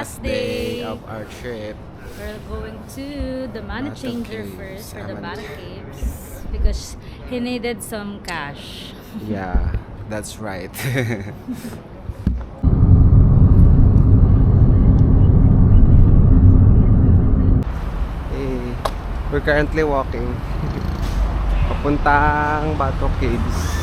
last day of our trip. We're going to the money Bata changer Caves. first for the Aman. Bata Caves because he needed some cash. Yeah, that's right. Eh, we're currently walking papuntang Bata Caves.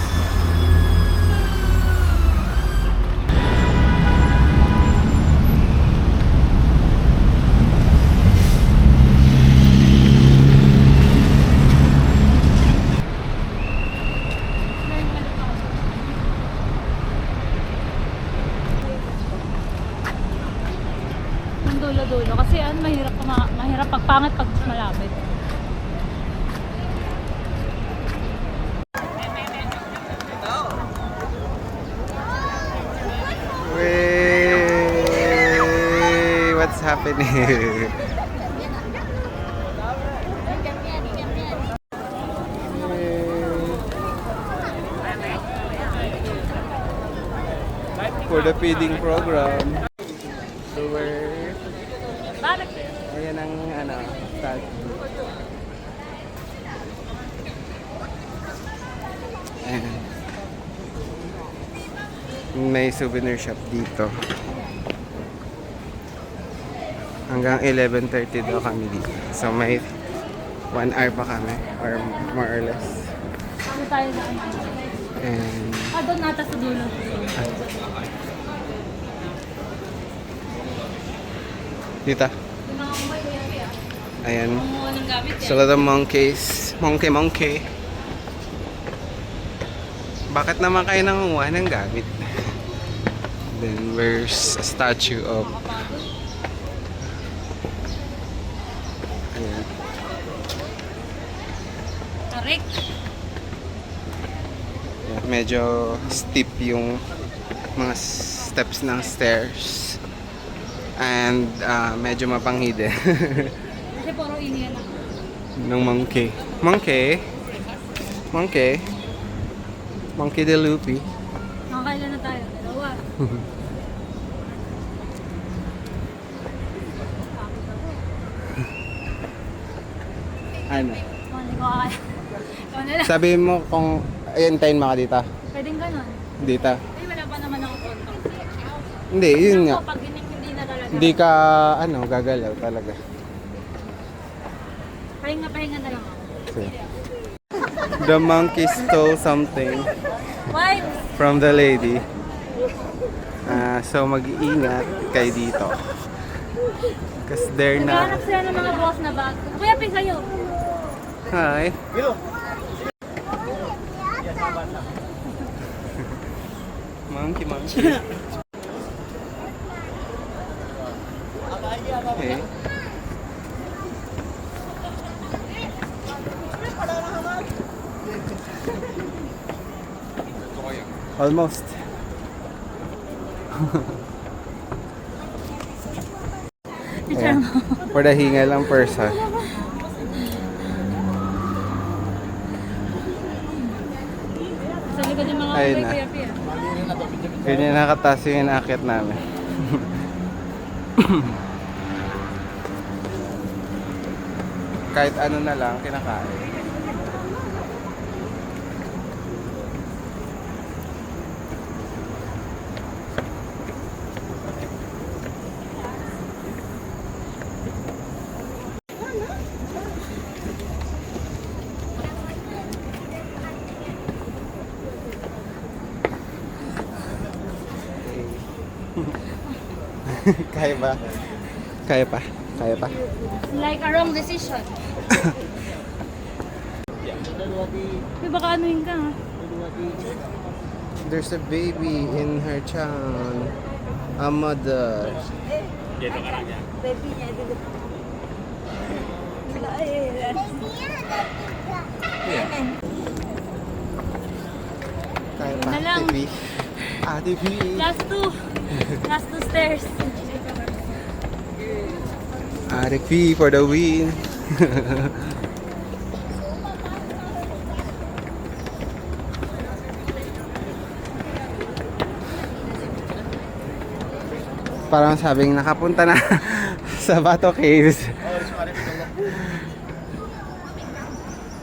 Yung dulo-dulo kasi mahirap pagpangit pag malapit. Wey, what's happening? For the feeding program. So we're Bata Caves. ayan ang start. Ayan. May souvenir shop dito. Hanggang 11:30 daw kami dito. So may 1 hour pa kami or more or less. Ano tayo na ano? And Doon nata sa dulo. dito. Ayan. Kumuha ng gamit yan. So the monkeys. Monkey. Bakit naman kayo nangunguha ng gamit? Then where's a statue of ayan. Tarik. Yeah, medyo steep yung mga steps ng stairs. And medyo mapanghide Kasi puro iniyan ako. ng monkey. Monkey de Lupi. Nakakailan na tayo? Dalawa. Ano? Hindi ko kaya. Ikaw na lang. Sabihin mo kung hintayin mo ka dito. Pwedeng ganun. Dito. Ay, wala pa naman ako contact. Hindi, yun nga. Pag hindi na talaga. Hindi ka gagalaw talaga. Pahinga na lang ako. So, the monkey stole something Why? from the lady. So mag-iingat kayo dito. Because they're Naghanap not. sila ng mga boss na bag. Kuya, pin sa'yo. Hi. Monkey. Okay. Almost. Ayan. For the hingalang person. Sa likod yung mga Ayun kay na. Kuya Pia. Ganyan nakataas yung inakit namin. Kahit ano na lang, kinakain. Kaya ba? Kaya pa? Like a wrong decision. Di baka anuhin ka ha? There's a baby in her chan. A mother. Kaya pa? Na lang. TV. TV. Last two stairs. RFP for the win. parang sabing nakapunta na sa Bato Caves.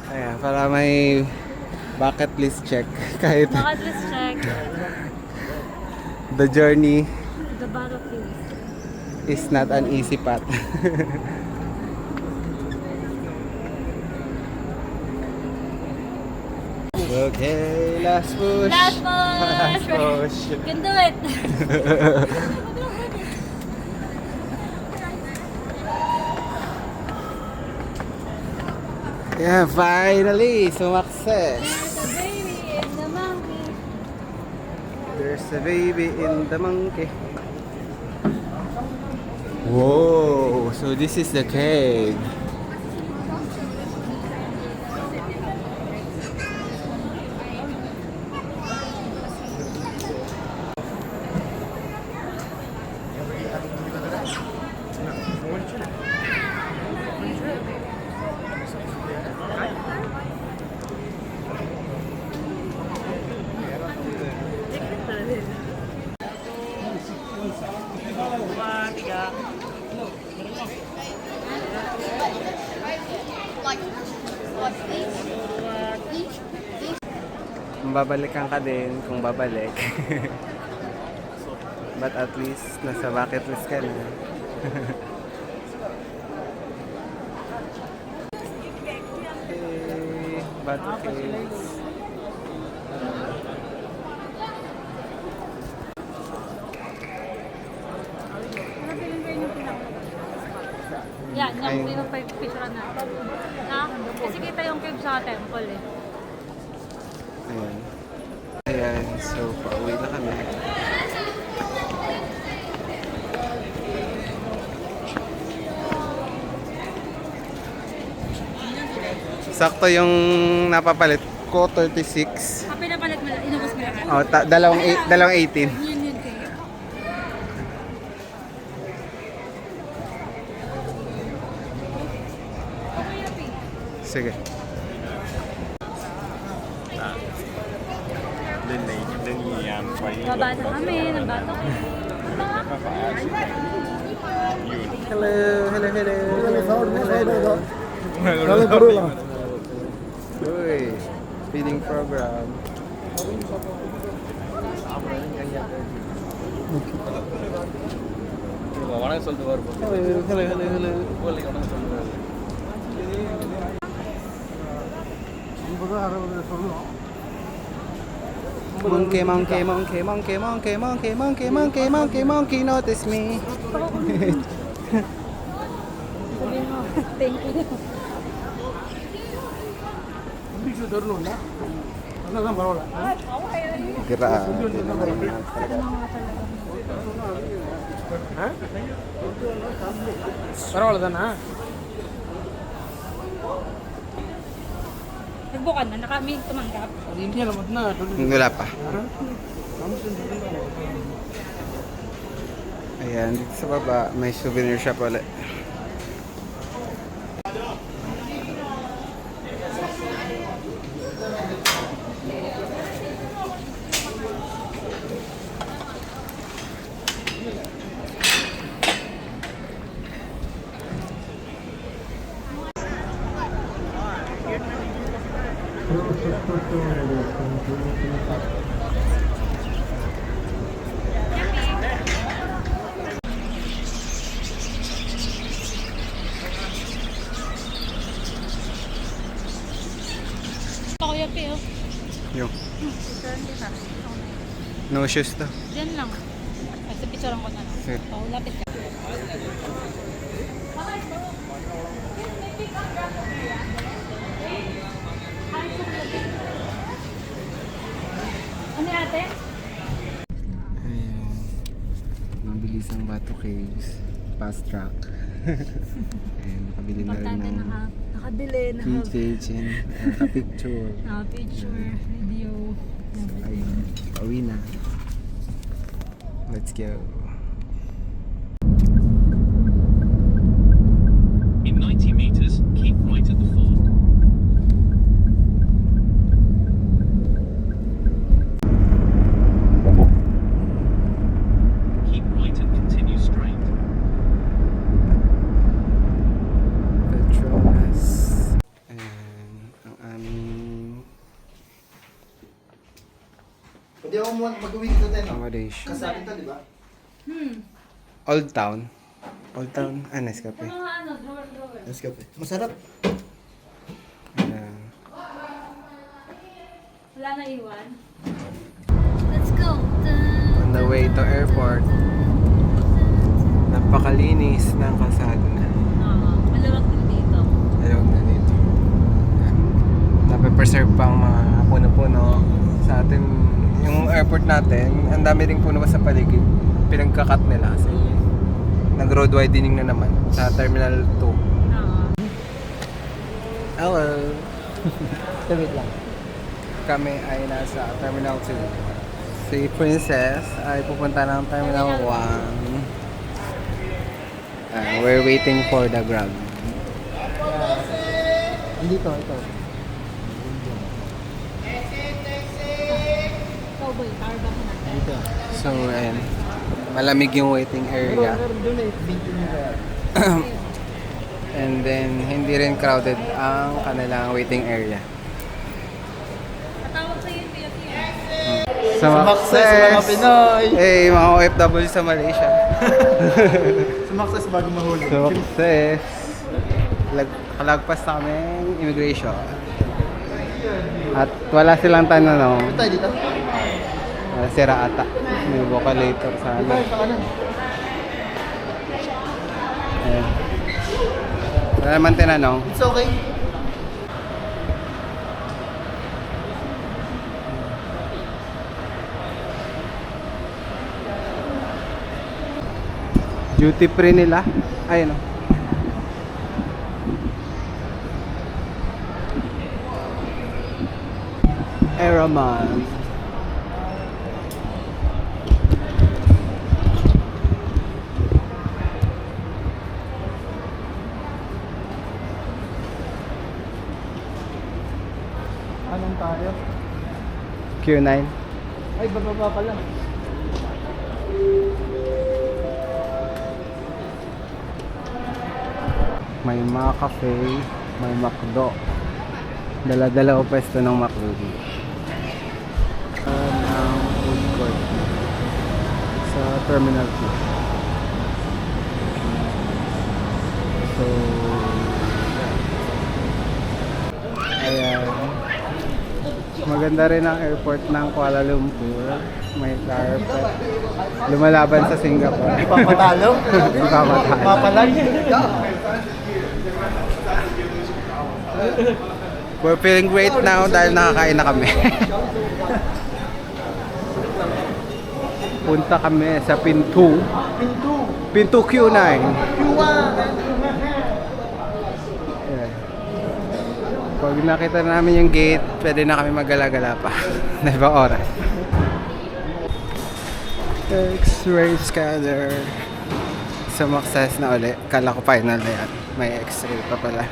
Ayan, para may bucket list check. Kahit Bucket list check. the journey The battlefield. is not an easy path. Okay, last push. Last push! Last push. You can do it! Yeah, finally, sumakses. The baby and the monkey. There's a baby in the monkey. Whoa, so this is the cave. Babalikan ka din kung babalik. But at least nasa bucket list ka na. Hey, Bato Caves. Yan, Ayun. yung picture na. Na? Kasi kita yung cave sa temple eh. Ayan. Ayan, so pauwi na kami. Sakto yung napapalit ko, 36. Pinapalit mo lang, inubos mo lang. Oh, dalawang 18. Yun kayo. Sige. Baba na kami, ng bato. Hello, hello, hello. Uy, feeding program. Hello, hello, hello. Monkey, monkey, monkey, monkey, monkey, monkey, monkey, monkey, monkey, monkey, notice me. Sabihin mo, thank you. Grabe naman yan. பரவாயில்லதானா Nagbukan na, may tumanggap. அது இந்தியாவில் மட்டும்தான் Wala pa. Ayan, dito sa baba, may souvenir shop ulit. Kuya Pio. Yung Picturean kita. no shoes to. Diyan lang. Kasi picturean ko na lang. Sige. Oh, lapit ka. Ano ate? Ayan. Mabilis ang Bato Caves. Fast track. Ayan, nakabili na rin Importante ng nakabili, keychain, naka-picture. picture, video. Ayun, pauwi na. Let's go. In 90 meters, keep right at the ford. Keep right and continue Pwede ako mag-uwi dito tayo, no? Accommodation. Kasali to, di ba? Old Town. Old Town. Ah, Nescafe. Mga ano, drawer. Let's go. Masarap. Ayan. Wala na iwan. Let's go. On the way to airport. Napakalinis ng kalsada na. Maluwag din dito. Ayaw na dito. Nape-preserve pang mga puno-puno. Sa atin, yung airport natin, ang dami ring puno sa paligid. Pinagkakat nila kasi nag-road widening na naman sa Terminal 2. Hello! Wait lang. Kami ay nasa Terminal 2. Si Princess ay pupunta ng Terminal 1. We're waiting for the Grab. Dito, ito. Cowboy, Starbucks na. Dito. So, ayan. Malamig yung waiting area. Meron doon eh. 20 na kaya. And then, hindi rin crowded ang kanilang waiting area. Katawag sa yun, Pia. Sumakses mga Pinoy! Hey, mga OFW sa Malaysia. Sumakses bago mahuli. Success! Kalagpas na kami immigration. At wala silang tanong. Ito tayo dito. Sira ata. May vocalator sa ano. Ito sa kanan. Ayan. Wala naman tinanong. It's okay. Duty free nila. Ayun o. Aeroman. Anong tayo? Q9. Ay, bababa pala. May mga cafe, may McDo. Dala-dala o pwesto ng McDo dito. Ang food court sa Terminal 2. So, ayan. Maganda rin ang airport ng Kuala Lumpur. May carpet. Lumalaban sa Singapore. Papatalo? Papatalo. Papalag? We're feeling great now dahil nakakain na kami. Punta kami sa Pinto. Pinto Q9. Ayan. Pag nakita namin yung gate, pwede na kami magala-gala pa. Na ibang oras. X-ray scanner. Sumakses na ulit. Kala ko final na yan. May x-ray pa pala.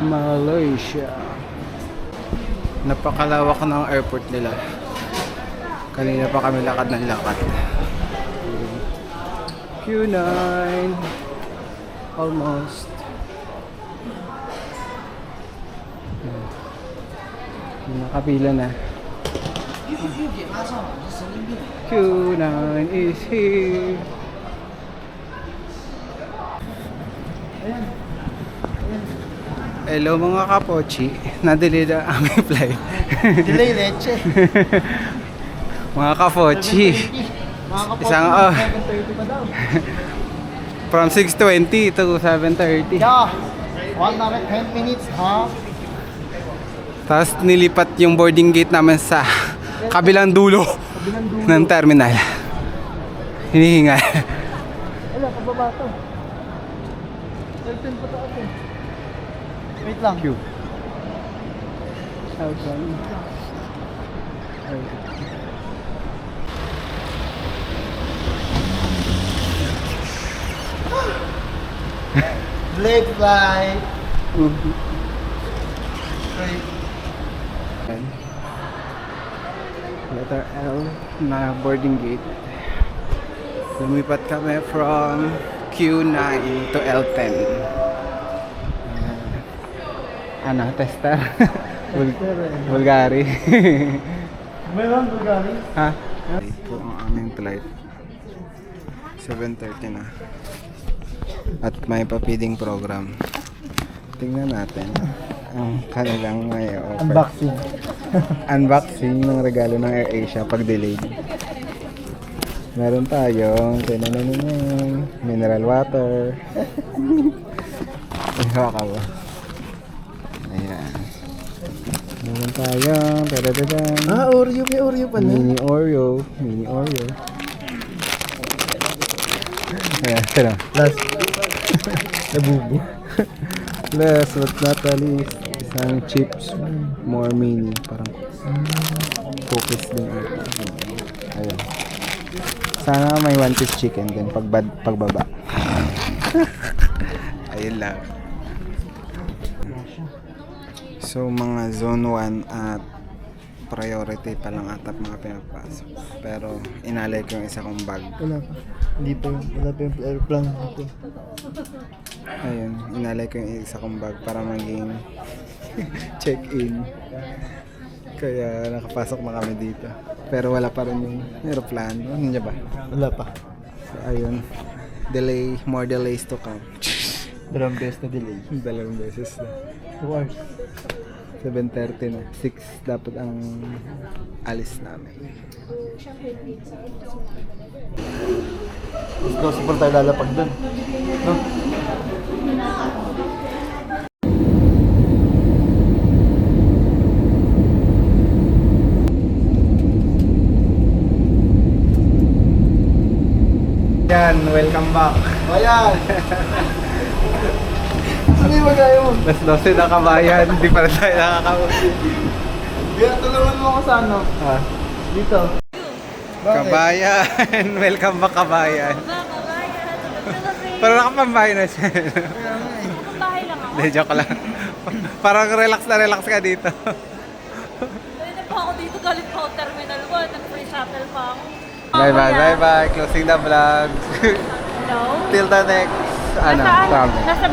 Malaysia. Napakalawak ng airport nila. Kanina pa kami lakad ng lakad. Q9. Almost. Nakapila na. Q9 is here. Hello mga kapochi, na-delay na aming flight. Delay leche. Mga kapochi, Mga kapatid, Isang, 7:30 pa daw. from 6:20 to 7:30. Yeah. 1 hour 10 minutes, ha? Tapos nilipat yung boarding gate namin sa kabilang dulo ng terminal. Hinihingal. Wala, pababa to. 13 pa taas eh. Wait lang. Q. Southern. Late flight. Letter L na boarding gate. Lumipat kami from Q9 to L10. Ano, tester? Bulgari. Meron, Bulgari. Ha? Ito ang aming flight. 7:30 na. At may pa-feeding program. Tingnan natin ang kanilang may offer. Unboxing. Unboxing ng regalo ng AirAsia pag delayed. Meron tayong mineral water. Ihawa ka ba? Ayan. Meron tayong tadadadan. Oreo. May Oreo pala. Mini Oreo. Ayan, ito na. Last. Nabubo. Last but not the least, isang chips, more mini, parang cookies din. Ayun. Sana may one piece chicken din pagbaba. Ayun lang. So mga zone 1 at priority pa lang ata mga pinapasok. Pero inalay ko yung isa kong bag. Wala pa. Wala pa yung airplane dito. Ayun, inalay ko yung isa kong bag para maging check-in. Kaya nakapasok na kami dito. Pero wala pa rin yung aeroplano. Ano niya ba? Wala pa. So ayun, more delays to come. Dalawang beses na delay. Dalawang beses na. 2 hours. 7:30 na. 6 dapat ang alis namin. Let's go, super tayo lalapag dun. No? Yan, welcome back. Ayan! Ano yung magayo mo? Las 12 na kabayan, hindi pa rin tayo nakakawa. Kaya tulungan mo ako sa ano? Ah. Dito. Bakit? Kabayan, welcome back kabayan. Parang nakapambahay na siya. Bahay lang ako. Hindi, joke lang. Parang relax ka dito. Pwede pa ako dito, galit pa ako Terminal 1. Nag-free shuttle pa ako. Bye. Closing the vlog. Hello? Till the next, Nasaan? travel. Nasa